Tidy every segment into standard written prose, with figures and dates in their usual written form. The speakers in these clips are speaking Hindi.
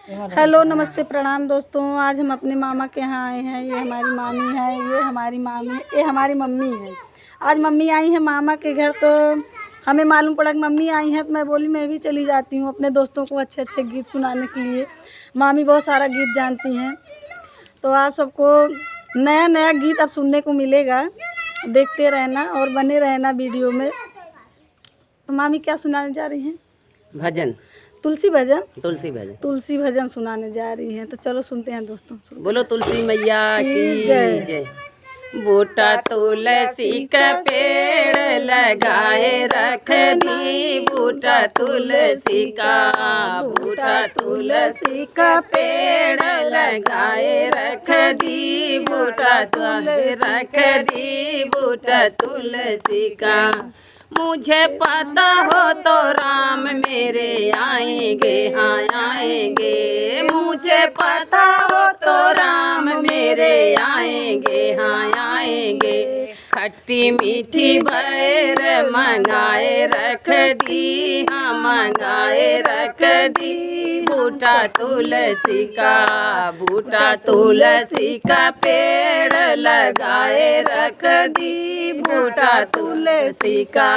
हेलो नमस्ते प्रणाम दोस्तों। आज हम अपने मामा के यहाँ आए हैं। ये हमारी मामी है, ये हमारी मामी, ये हमारी मम्मी है। आज मम्मी आई है मामा के घर, तो हमें मालूम पड़ा कि मम्मी आई हैं, तो मैं बोली मैं भी चली जाती हूँ अपने दोस्तों को अच्छे अच्छे गीत सुनाने के लिए। मामी बहुत सारा गीत जानती हैं, तो आप सबको नया नया गीत अब सुनने को मिलेगा। देखते रहना और बने रहना वीडियो में। तो मामी क्या सुनाने जा रही हैं? भजन। तुलसी भजन। तुलसी भजन सुनाने जा रही हैं, तो चलो सुनते हैं दोस्तों। बोलो तुलसी मैया की जय। बूटा तुलसी का पेड़ लगाए रख दी, बूटा तुलसी का, बूटा तुलसी का पेड़ लगाए रख दी, बूटा तुलसी रख दी, बूटा तुलसी का। मुझे पता हो तो राम मेरे आएंगे, हाँ आएंगे। मुझे पता हो तो राम मेरे आएंगे, हाँ आएंगे। खट्टी मीठी बैर मंगाए रख दी, हाँ मंगाए रख दी, बूटा तुलसी का, बूटा तुलसी का पेड़ लगाए रख दी, बूटा तुलसी का,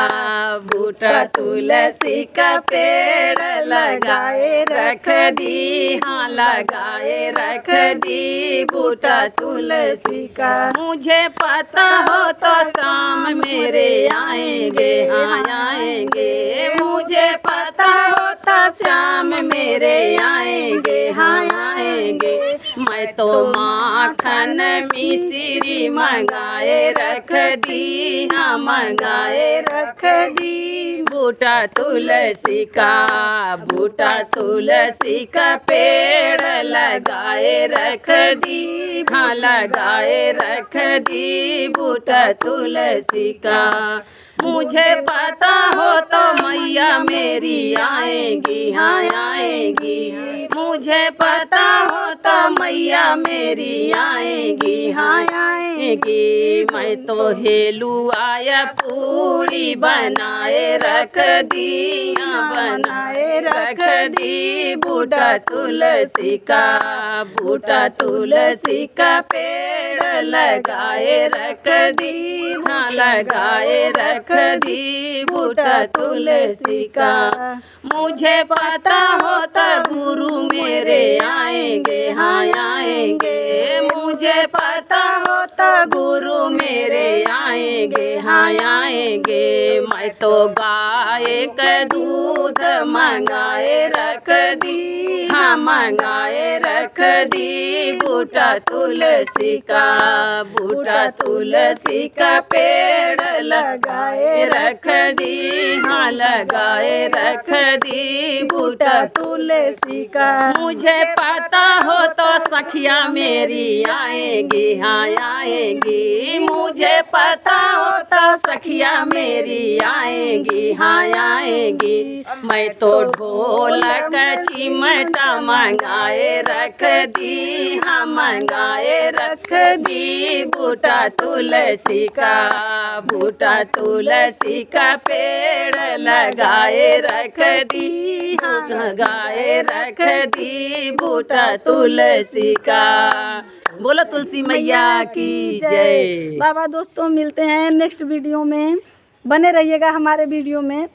बूटा तुलसी का पेड़ लगाए रख दी, हाँ लगाए रख दी, बूटा तुलसी का। मुझे पता हो तो शाम मेरे आएंगे, हाँ आएंगे। मुझे पता हो तो शाम मेरे आएंगे, हाँ आएंगे। मैं तो माखन मिश्री मंगाए रख दी, हाँ मंगाए रख दी, बूटा तुलसी का, बूटा तुलसी का पेड़ लगाए रख दी, हाँ लगाए रख दी, बूटा तुलसी का। मुझे पता हो तो मैया मेरी आएगी, हाँ आएगी। मुझे पता हो तो मैया मेरी आएगी, हाँ आएगी। मैं तो हेलुआ पूरी बनाए रख दी, हाँ बनाए रख दी, बूटा तुलसी का, बूटा तुलसी का पेड़ लगाए रख दी, हाँ लगाए रख दी, बूटा तुलसी का। मुझे पता हो तो गुरु मेरे आएंगे, हाँ आएंगे। मुझे पता हो तो गुरु मेरे आएंगे, हाँ आएंगे। मैं तो गाय का दूध मंगाए रख दी, हाँ मंगाए रख दी, बूटा तुलसी का, बूटा तुलसी का पेड़ लगाए रख दी, हाँ लगाए रख दी, बूटा तुलसी का। मुझे पता हो तो सखिया मेरी आएगी, हाँ आएगी। मुझे पता हो तो सखिया मेरी आएगी, हाँ आएगी। मैं तो ढोलक चिमटा मंगाए रख दी, हाँ मंगाए रख दी, बूटा तुलसी का, बूटा तुलसी का पेड़ लगाए रख दी, हाँ लगाए रख दी, बूटा तुलसी का। बोलो तुलसी मैया की जय। बाबा दोस्तों, मिलते हैं नेक्स्ट वीडियो में। बने रहिएगा हमारे वीडियो में।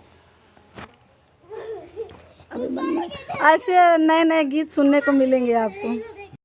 ऐसे नए नए गीत सुनने को मिलेंगे आपको।